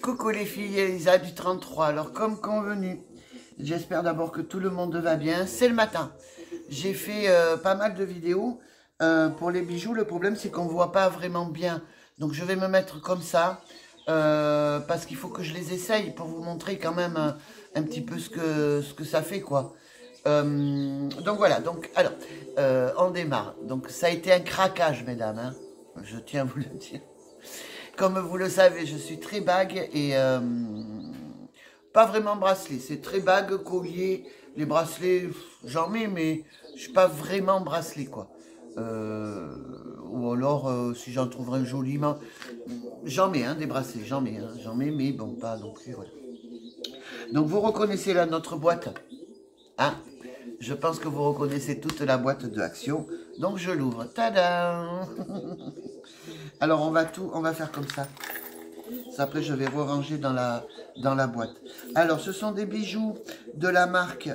Coucou les filles, Elisa du 33. Alors comme convenu, j'espère d'abord que tout le monde va bien. C'est le matin. J'ai fait pas mal de vidéos pour les bijoux. Le problème c'est qu'on ne voit pas vraiment bien. Donc je vais me mettre comme ça parce qu'il faut que je les essaye pour vous montrer quand même un petit peu ce que ça fait quoi. Donc voilà, donc alors on démarre. Donc ça a été un craquage mesdames, hein. Je tiens à vous le dire. Comme vous le savez, je suis très bague et pas vraiment bracelet. C'est très bague, collier. Les bracelets, j'en mets, mais je suis pas vraiment bracelet, quoi. Ou alors, si j'en trouverais un joliment, j'en mets, hein, des bracelets, j'en mets, mais bon, pas non plus, voilà. Donc, vous reconnaissez là notre boîte, hein? Je pense que vous reconnaissez toute la boîte de Action. Donc, je l'ouvre. Tada! Alors, on va faire comme ça. Après, je vais ranger dans la boîte. Alors, ce sont des bijoux de la marque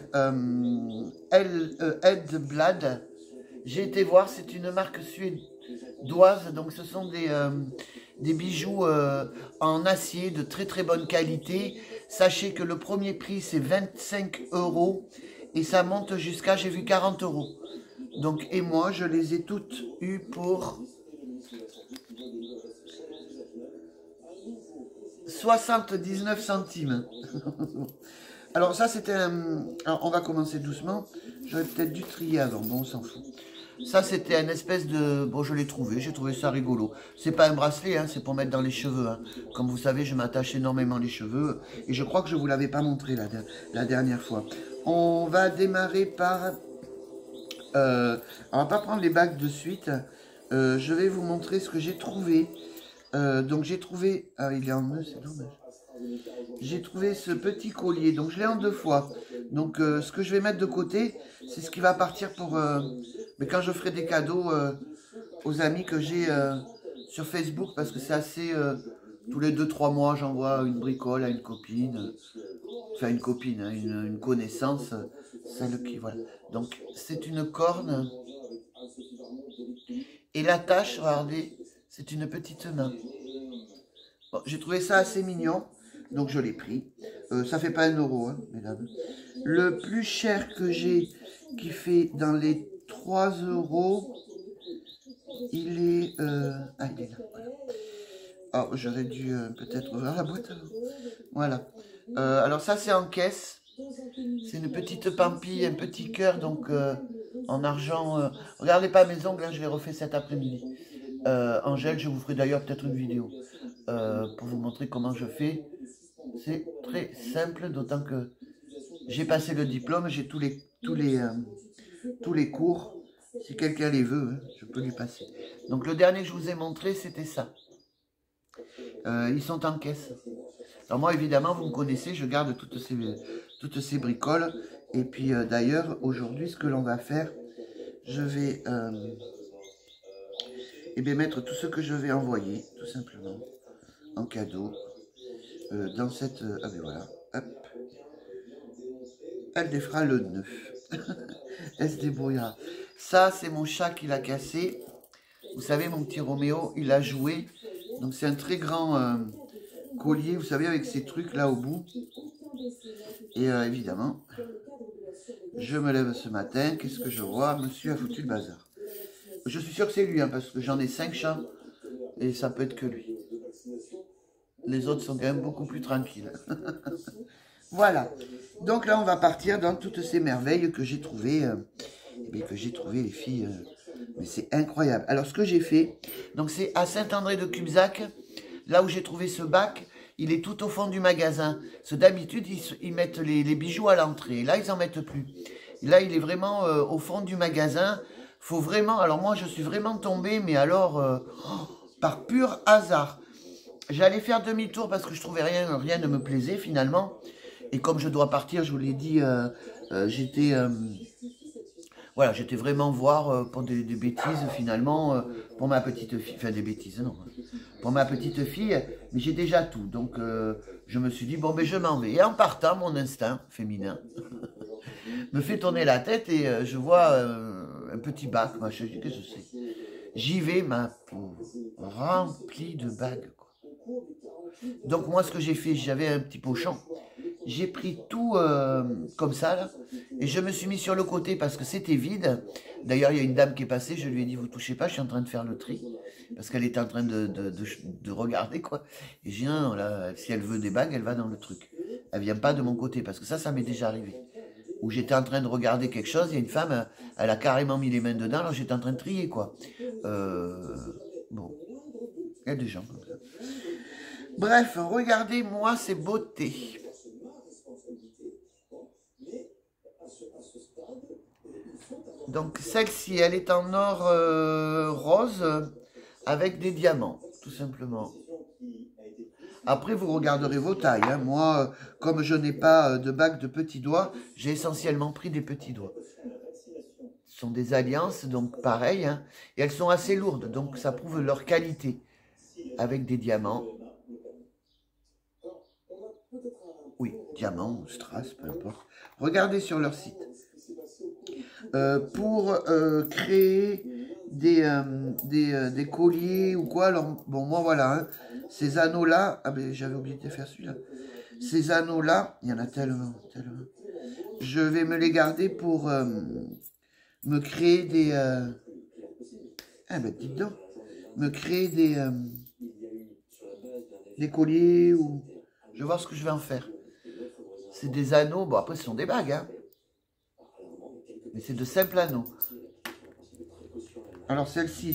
Edblad. J'ai été voir, c'est une marque suédoise. Donc, ce sont des bijoux en acier de très très bonne qualité. Sachez que le premier prix, c'est 25 €. Et ça monte jusqu'à, j'ai vu, 40 €. Donc, et moi, je les ai toutes eues pour 79 centimes. Alors ça c'était un... Alors, on va commencer doucement. J'aurais peut-être dû trier avant. Bon, on s'en fout. Ça c'était un espèce de... Bon, je l'ai trouvé. J'ai trouvé ça rigolo. C'est pas un bracelet, hein, c'est pour mettre dans les cheveux. Hein. Comme vous savez, je m'attache énormément les cheveux. Et je crois que je vous l'avais pas montré la dernière fois. On va démarrer par... on va pas prendre les bagues de suite. Je vais vous montrer ce que j'ai trouvé. Donc j'ai trouvé, ah il est en nœud, c'est dommage. J'ai trouvé ce petit collier, donc je l'ai en deux fois. Donc ce que je vais mettre de côté, c'est ce qui va partir pour, mais quand je ferai des cadeaux aux amis que j'ai sur Facebook, parce que c'est assez, tous les 2-3 mois j'envoie une bricole à une copine, enfin une copine, hein, une connaissance, celle qui, voilà. Donc c'est une corne, et l'attache, regardez, c'est une petite main. Bon, j'ai trouvé ça assez mignon, donc je l'ai pris. Ça fait pas 1 €, hein, mesdames. Le plus cher que j'ai, qui fait dans les 3 €, il est... ah, il est là, voilà. Oh, j'aurais dû peut-être ouvrir la boîte avant. Voilà. Alors ça, c'est en caisse. C'est une petite pampille, un petit cœur, donc en argent. Regardez pas mes ongles, hein, je les refais cet après-midi. Angèle, je vous ferai d'ailleurs peut-être une vidéo pour vous montrer comment je fais. C'est très simple, d'autant que j'ai passé le diplôme, j'ai tous les cours. Si quelqu'un les veut, hein, je peux lui passer. Donc le dernier que je vous ai montré, c'était ça. Ils sont en caisse. Alors moi, évidemment, vous me connaissez, je garde toutes ces bricoles. Et puis d'ailleurs, aujourd'hui, ce que l'on va faire, je vais... et bien mettre tout ce que je vais envoyer, tout simplement, en cadeau, dans cette... ah ben voilà, hop. Elle défera le nœud. Elle se débrouillera. Ça, c'est mon chat qui l'a cassé. Vous savez, mon petit Roméo, il a joué. Donc c'est un très grand collier, vous savez, avec ces trucs là au bout. Et évidemment, je me lève ce matin, qu'est-ce que je vois? Monsieur a foutu le bazar. Je suis sûr que c'est lui, hein, parce que j'en ai 5 chats, et ça peut être que lui. Les autres sont quand même beaucoup plus tranquilles. Voilà. Donc là, on va partir dans toutes ces merveilles que j'ai trouvées, les filles. Mais c'est incroyable. Alors, ce que j'ai fait, donc c'est à Saint-André-de-Cubzac, là où j'ai trouvé ce bac, il est tout au fond du magasin. D'habitude, ils mettent les bijoux à l'entrée. Là, ils n'en mettent plus. Là, il est vraiment au fond du magasin. Faut vraiment... Alors moi, je suis vraiment tombée, mais alors, par pur hasard. J'allais faire demi-tour parce que je trouvais rien ne me plaisait finalement. Et comme je dois partir, je vous l'ai dit, j'étais... voilà, j'étais vraiment voir pour des bêtises finalement, pour ma petite fille. Enfin, des bêtises, non. Pour ma petite fille, mais j'ai déjà tout. Donc, je me suis dit, bon, ben je m'en vais. Et en partant, mon instinct féminin me fait tourner la tête et je vois un petit bac, machin, je dis, qu'est-ce que c'est? J'y vais, ma pauvre, remplie de bagues, quoi. Donc moi, ce que j'ai fait, j'avais un petit pochon. J'ai pris tout comme ça, là, et je me suis mis sur le côté parce que c'était vide. D'ailleurs, il y a une dame qui est passée, je lui ai dit, vous touchez pas, je suis en train de faire le tri. Parce qu'elle était en train de regarder, quoi. Et j'ai dit, non, là, si elle veut des bagues, elle va dans le truc. Elle vient pas de mon côté, parce que ça m'est déjà arrivé. Où j'étais en train de regarder quelque chose, il y a une femme, elle a carrément mis les mains dedans, alors j'étais en train de trier, quoi. Bon, il y a des gens comme ça. Bref, regardez-moi ces beautés. Donc celle-ci, elle est en or rose avec des diamants, tout simplement. Après, vous regarderez vos tailles. Hein. Moi, comme je n'ai pas de bague de petits doigts, j'ai essentiellement pris des petits doigts. Ce sont des alliances, donc pareil. Hein. Et elles sont assez lourdes, donc ça prouve leur qualité. Avec des diamants. Oui, diamants ou strass, peu importe. Regardez sur leur site. Pour créer des colliers ou quoi. Alors, bon, moi, voilà. Hein, ces anneaux-là, ah ben j'avais oublié de faire celui-là. Ces anneaux-là, il y en a tellement, tellement. Je vais me les garder pour me créer des... ah ben, dites donc. Me créer des colliers ou... Je vais voir ce que je vais en faire. C'est des anneaux. Bon, après, ce sont des bagues, hein. Mais c'est de simples anneaux. Alors, celle-ci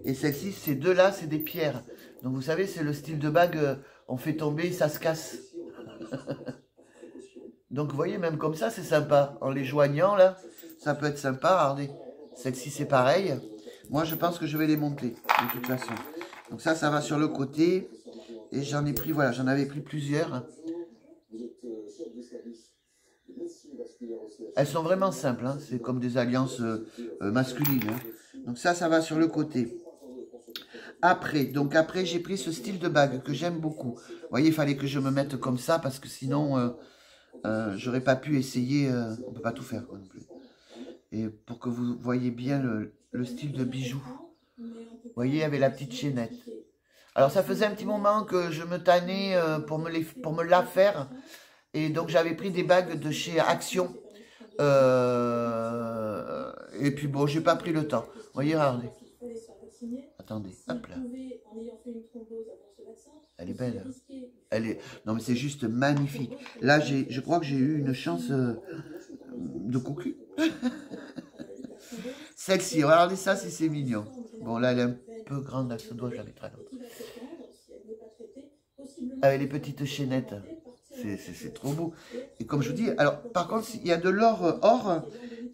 et celle-ci, ces deux-là, c'est des pierres. Donc, vous savez, c'est le style de bague, on fait tomber, ça se casse. Donc, vous voyez, même comme ça, c'est sympa. En les joignant, là, ça peut être sympa. Regardez, celle-ci, c'est pareil. Moi, je pense que je vais les monter, de toute façon. Donc, ça va sur le côté. Et j'en ai pris, voilà, j'en avais pris plusieurs. Elles sont vraiment simples, hein. C'est comme des alliances masculines. Hein. Donc ça va sur le côté. Après, j'ai pris ce style de bague que j'aime beaucoup. Vous voyez, il fallait que je me mette comme ça parce que sinon, j'aurais pas pu essayer. On peut pas tout faire, quoi, non plus. Et pour que vous voyez bien le style de bijoux. Vous voyez, avec la petite chaînette. Alors, ça faisait un petit moment que je me tannais pour me la faire. Et donc, j'avais pris des bagues de chez Action. Et puis, bon, j'ai pas pris le temps. Vous voyez, regardez. Attendez, hop là. Elle est belle. Non, mais c'est juste magnifique. Là, je crois que j'ai eu une chance de cocu. Celle-ci, regardez ça, c'est mignon. Bon, là, elle est un peu grande, là, ce doigt, je la mettrai à l'autre. Avec les petites chaînettes. C'est trop beau. Et comme je vous dis, alors, par contre, il y a de l'or or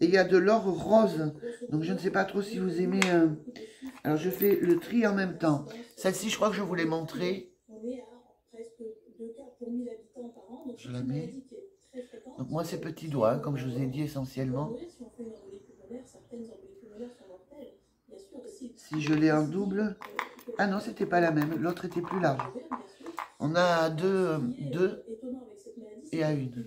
et il y a de l'or rose. Donc, je ne sais pas trop si vous aimez... Alors, je fais le tri en même temps. Celle-ci, je crois que je vous l'ai montrée. Je la mets. Donc, moi, c'est petits doigts, hein, comme je vous ai dit essentiellement. Si je l'ai en double... Ah non, c'était pas la même. L'autre était plus large. On a deux et à une.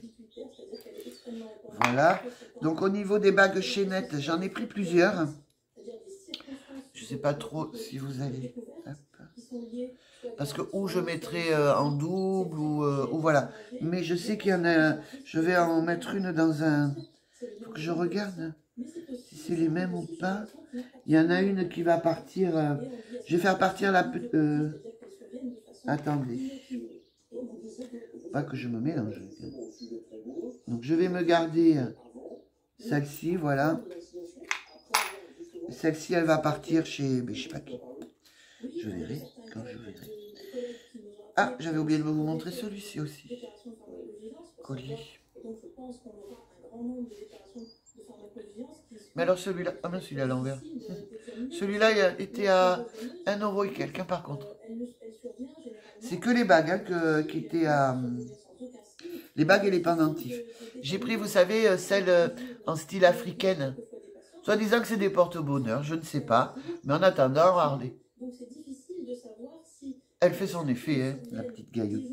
Voilà. Donc, au niveau des bagues chaînettes, j'en ai pris plusieurs. Je ne sais pas trop si vous allez... Hop. Parce que ou je mettrai en double ou voilà. Mais je sais qu'il y en a... Je vais en mettre une dans un... Il faut que je regarde si c'est les mêmes ou pas. Il y en a une qui va partir... Je vais faire partir la... Attendez. Pas que je me mélange. Donc je vais me garder celle-ci, voilà. Celle-ci, elle va partir chez... je sais pas qui. Je verrai quand je verrai. Ah, j'avais oublié de vous montrer celui-ci aussi. Collier. Mais alors celui-là... Ah non, celui-là à l'envers. Celui-là était à 1 € et quelques, par contre. C'est que les bagues hein, qui étaient à... Les bagues et les pendentifs. J'ai pris, vous savez, celle en style africaine. Soit disant que c'est des porte-bonheur, je ne sais pas. Mais en attendant, regardez. Elle fait son effet, hein, la petite gaillotte.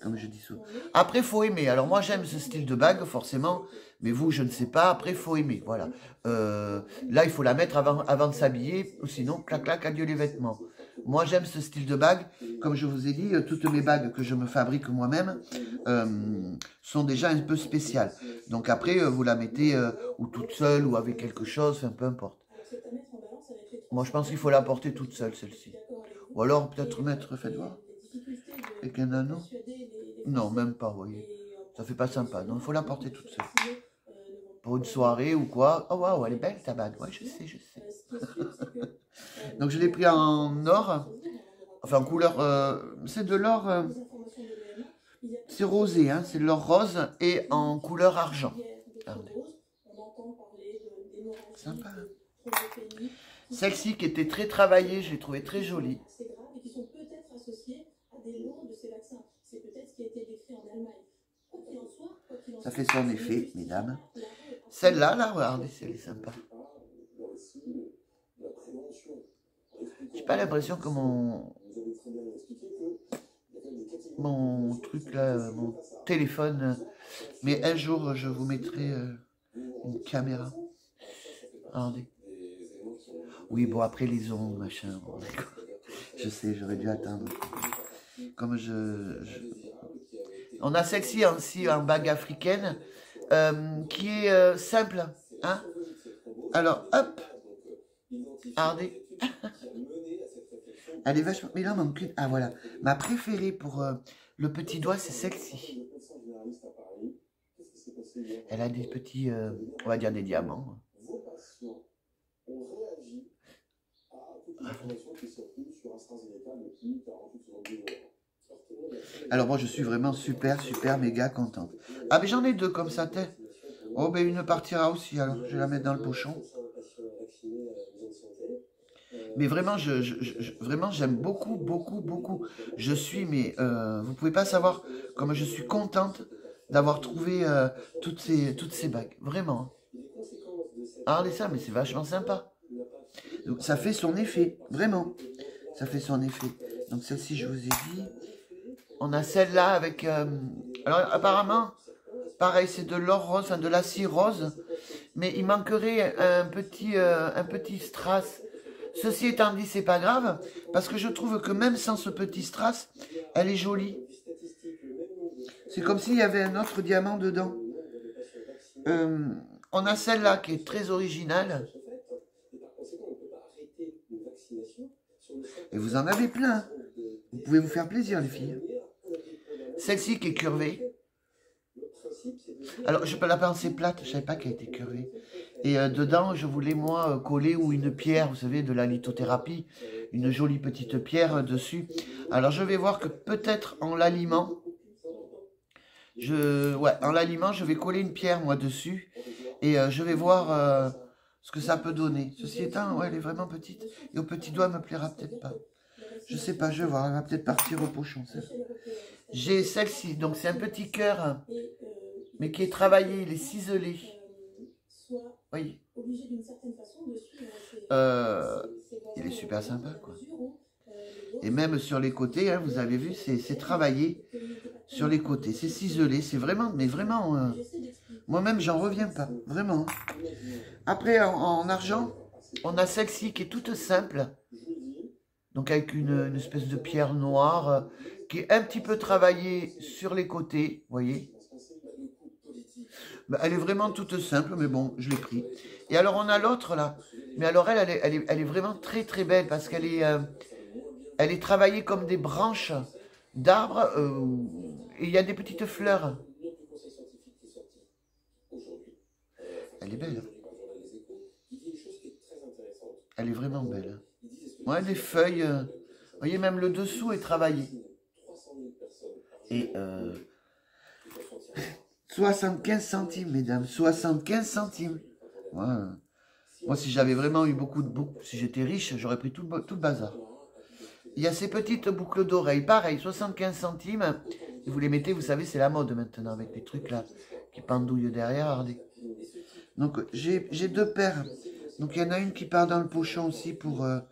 Comme je dis souvent. Après, il faut aimer. Alors moi, j'aime ce style de bague, forcément. Mais vous, je ne sais pas. Après, il faut aimer. Voilà. Là, il faut la mettre avant de s'habiller. Ou sinon, clac, clac, adieu les vêtements. Moi, j'aime ce style de bague. Comme je vous ai dit, toutes mes bagues que je me fabrique moi-même sont déjà un peu spéciales. Donc après, vous la mettez ou toute seule ou avec quelque chose, enfin, peu importe. Moi, je pense qu'il faut la porter toute seule, celle-ci. Ou alors, peut-être mettre, faites voir, avec un anneau. Non, même pas, vous voyez. Ça fait pas sympa. Donc, il faut la porter toute seule. Pour une soirée ou quoi. Oh, waouh, elle est belle, ta bague. Ouais, je sais, je sais. Donc, je l'ai pris en or. Enfin, en couleur... c'est de l'or... c'est rosé, hein. C'est de l'or rose et en couleur argent. Regardez. Sympa. Celle-ci qui était très travaillée, je l'ai trouvée très jolie. Ça fait son effet, mesdames. Celle-là, là, regardez, elle est sympa. J'ai pas l'impression que mon truc là, mon téléphone, mais un jour je vous mettrai une caméra. Regardez. Oui, bon, après les ongles, machin, bon, d'accord. Je sais, j'aurais dû attendre. Comme on a celle-ci aussi en bague africaine, qui est simple, hein. Alors, hop, regardez. Elle est vachement... Mais là, mon cul... Ah, voilà. Ma préférée pour le petit doigt, c'est celle-ci. Elle a des petits... on va dire des diamants. Alors, moi, je suis vraiment super, méga contente. Ah, mais j'en ai deux comme ça, t'es. Oh, ben une partira aussi, alors. Je vais la mettre dans le pochon. Mais vraiment, vraiment, j'aime beaucoup, beaucoup, beaucoup. Je suis, mais vous pouvez pas savoir comme je suis contente d'avoir trouvé toutes ces bagues. Vraiment. Regardez ça, mais c'est vachement sympa. Donc, ça fait son effet, vraiment. Ça fait son effet. Donc celle-ci, je vous ai dit. On a celle-là avec... alors apparemment, pareil, c'est de l'or rose, enfin de la cire rose. Mais il manquerait un petit strass. Ceci étant dit, c'est pas grave, parce que je trouve que même sans ce petit strass, elle est jolie. C'est comme s'il y avait un autre diamant dedans. On a celle-là qui est très originale. Et vous en avez plein. Vous pouvez vous faire plaisir, les filles. Celle-ci qui est curvée. Alors, je peux la penser plate, je ne savais pas qu'elle était curvée. Et dedans, je voulais, moi, coller ou une pierre, vous savez, de la lithothérapie, une jolie petite pierre dessus. Alors, je vais voir que peut-être en l'aliment, je vais coller une pierre, moi, dessus. Et je vais voir ce que ça peut donner. Ceci étant, ouais, elle est vraiment petite. Et au petit doigt, elle me plaira peut-être pas. Je sais pas, je vais voir. Elle va peut-être partir au pochon, celle. J'ai celle-ci. Donc, c'est un petit cœur, mais qui est travaillé, il est ciselé. Oui. Il est super sympa, quoi. Et même sur les côtés, hein, vous avez vu, c'est travaillé sur les côtés. C'est ciselé, c'est vraiment, mais vraiment, moi-même, j'en reviens pas, vraiment. Après, en argent, on a celle-ci qui est toute simple. Donc avec une espèce de pierre noire, qui est un petit peu travaillée sur les côtés, vous voyez. Elle est vraiment toute simple, mais bon, je l'ai pris. Et alors, on a l'autre, là. Mais alors, elle est vraiment très, très belle, parce qu'elle est travaillée comme des branches d'arbres, et il y a des petites fleurs. Elle est belle. Elle est vraiment belle. Ouais, des feuilles. Vous voyez, même le dessous est travaillé. Et 75 centimes, mesdames. 75 centimes. Ouais. Moi, si j'avais vraiment eu si j'étais riche, j'aurais pris tout le bazar. Il y a ces petites boucles d'oreilles. Pareil, 75 centimes. Et vous les mettez, vous savez, c'est la mode maintenant, avec les trucs là qui pendouillent derrière. Regardez. Donc, j'ai deux paires. Donc, il y en a une qui part dans le pochon aussi pour... ben,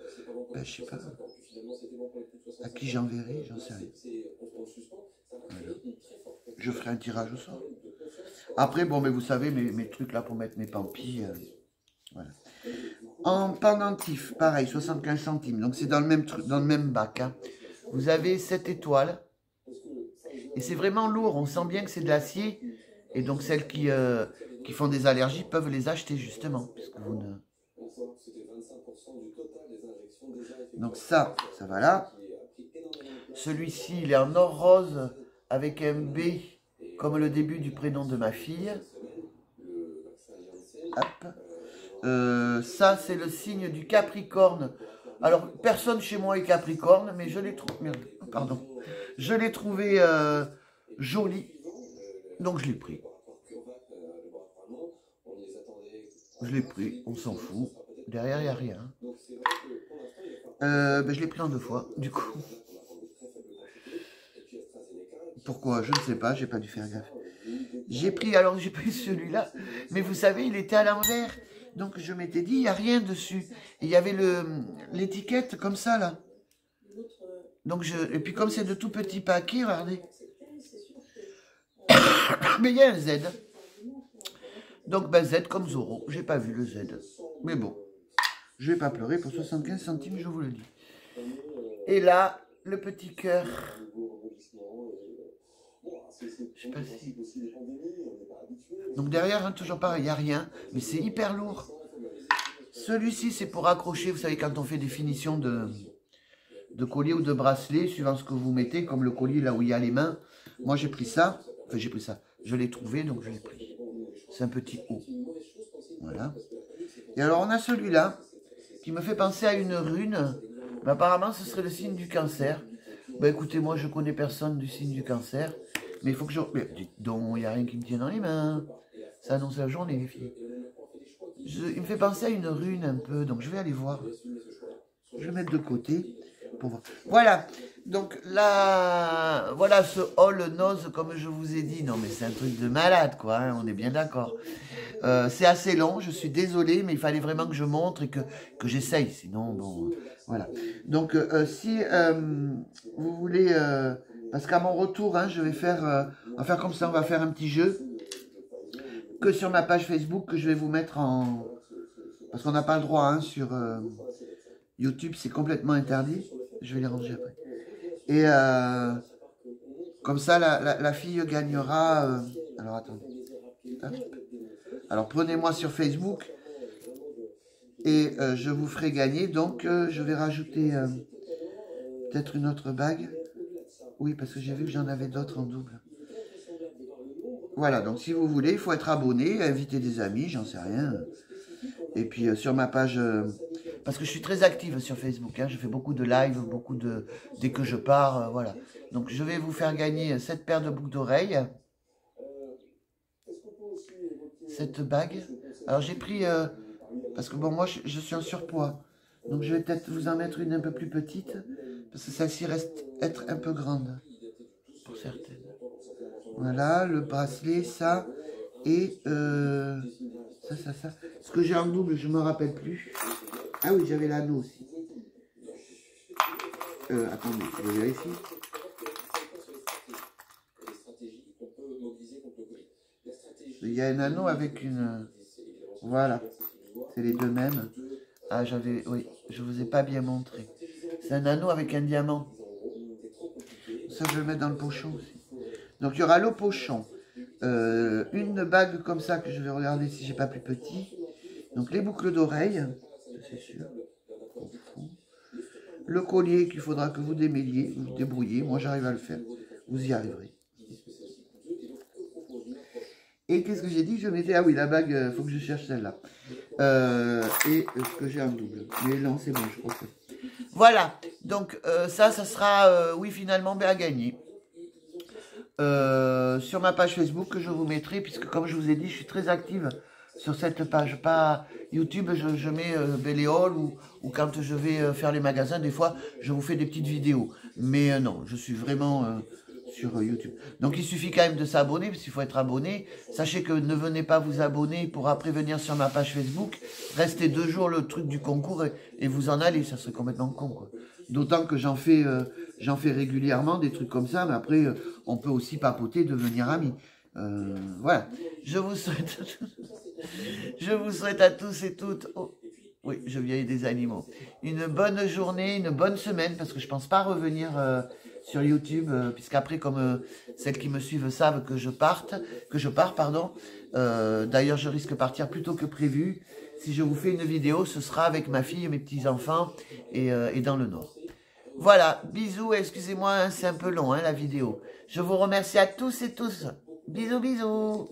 je sais pas. À qui j'enverrai, j'en sais rien. Voilà. Je ferai un tirage au sort. Après, bon, mais vous savez, mes trucs là pour mettre mes pampis. Voilà. En pendentif, pareil, 75 centimes. Donc c'est dans le même truc, dans le même bac. Hein. Vous avez 7 étoiles. Et c'est vraiment lourd. On sent bien que c'est de l'acier. Et donc celles qui font des allergies peuvent les acheter justement. Puisque vous ne... Donc ça va là. Celui-ci, il est en or rose avec un B comme le début du prénom de ma fille. Hop. Ça, c'est le signe du Capricorne. Alors, personne chez moi est Capricorne, mais je l'ai trouvé... Pardon. Je l'ai trouvé joli. Donc, je l'ai pris. Je l'ai pris, on s'en fout. Derrière, il n'y a rien. Je l'ai pris en 2 fois, du coup. Pourquoi? Je ne sais pas, j'ai pas dû faire gaffe. J'ai pris celui-là, mais vous savez, il était à l'envers. Donc je m'étais dit, il n'y a rien dessus. Et il y avait l'étiquette comme ça, là. Donc et puis comme c'est de tout petits paquets, regardez. Mais il y a un Z. Donc ben, Z comme Zoro. J'ai pas vu le Z. Mais bon, je vais pas pleurer pour 75 centimes, je vous le dis. Et là, le petit cœur. Je sais pas si... Donc derrière, hein, toujours pareil, il n'y a rien. Mais c'est hyper lourd. Celui-ci, c'est pour accrocher. Vous savez, quand on fait des finitions de collier ou de bracelet, suivant ce que vous mettez, comme le collier là où il y a les mains. Moi, j'ai pris ça. Enfin, j'ai pris ça. Je l'ai trouvé, donc je l'ai pris. C'est un petit haut. Voilà. Et alors, on a celui-là qui me fait penser à une rune. Mais apparemment, ce serait le signe du cancer. Ben, écoutez, moi, je connais personne du signe du cancer. Mais il faut que je... Mais dites donc, il n'y a rien qui me tient dans les mains. Ça annonce la journée, les filles. Il me fait penser à une rune un peu. Donc, je vais aller voir. Je vais mettre de côté. Pour voir. Voilà. Donc, là... Voilà ce haul nose, comme je vous ai dit. Non, mais c'est un truc de malade, quoi. Hein, on est bien d'accord. C'est assez long. Je suis désolée, mais il fallait vraiment que je montre et que j'essaye. Sinon, bon... Voilà. Donc, si vous voulez... parce qu'à mon retour, hein, je vais faire... on va faire comme ça, on va faire un petit jeu. Que sur ma page Facebook, que je vais vous mettre en... Parce qu'on n'a pas le droit, hein, sur YouTube, c'est complètement interdit. Je vais les ranger après. Et comme ça, la fille gagnera... alors, attendez. Hop. Alors, prenez-moi sur Facebook. Et je vous ferai gagner. Donc, je vais rajouter peut-être une autre bague. Oui, parce que j'ai vu que j'en avais d'autres en double. Voilà, donc si vous voulez, il faut être abonné, inviter des amis, j'en sais rien. Et puis sur ma page... parce que je suis très active sur Facebook. Hein, je fais beaucoup de live, beaucoup de... Dès que je pars, voilà. Donc, je vais vous faire gagner cette paire de boucles d'oreilles. Cette bague. Alors, j'ai pris... parce que bon, moi, je suis en surpoids. Donc, je vais peut-être vous en mettre une un peu plus petite. Parce que celle-ci reste être un peu grande. Pour certaines. Voilà, le bracelet, ça. Et ça. Ce que j'ai en double, je ne me rappelle plus. Ah oui, j'avais l'anneau aussi. Attendez, je vais vérifier. Il y a un anneau avec une... Voilà. C'est les deux mêmes. Ah, oui, je ne vous ai pas bien montré. C'est un anneau avec un diamant. Ça, je vais le mettre dans le pochon aussi. Donc, il y aura le pochon. Une bague comme ça que je vais regarder si j'ai pas plus petit. Donc, les boucles d'oreilles. C'est sûr. Le collier qu'il faudra que vous démêliez, vous débrouillez. Moi, j'arrive à le faire. Vous y arriverez. Et qu'est-ce que j'ai dit? Je mettais... Ah oui, la bague, il faut que je cherche celle-là. Et ce que j'ai en double. Mais non, c'est bon, je crois que... Voilà. Donc, ça sera, oui, finalement, à gagner. Sur ma page Facebook que je vous mettrai, puisque comme je vous ai dit, je suis très active sur cette page. Pas YouTube, je mets les hauls ou quand je vais faire les magasins, des fois, je vous fais des petites vidéos. Mais non, je suis vraiment... sur YouTube. Donc il suffit quand même de s'abonner, parce qu'il faut être abonné. Sachez que ne venez pas vous abonner pour après venir sur ma page Facebook, restez 2 jours le truc du concours et vous en allez, ça serait complètement con, quoi. D'autant que j'en fais régulièrement des trucs comme ça, mais après on peut aussi papoter, devenir amis. Voilà. Je vous souhaite à tous et toutes... Oh, Oui, je vieillis des animaux. Une bonne journée, une bonne semaine, parce que je pense pas revenir sur YouTube, puisqu'après, comme celles qui me suivent savent que je pars, pardon. D'ailleurs, je risque de partir plus tôt que prévu. Si je vous fais une vidéo, ce sera avec ma fille, mes petits-enfants et dans le Nord. Voilà, bisous, excusez-moi, hein, c'est un peu long, hein, la vidéo. Je vous remercie à tous et tous. Bisous, bisous.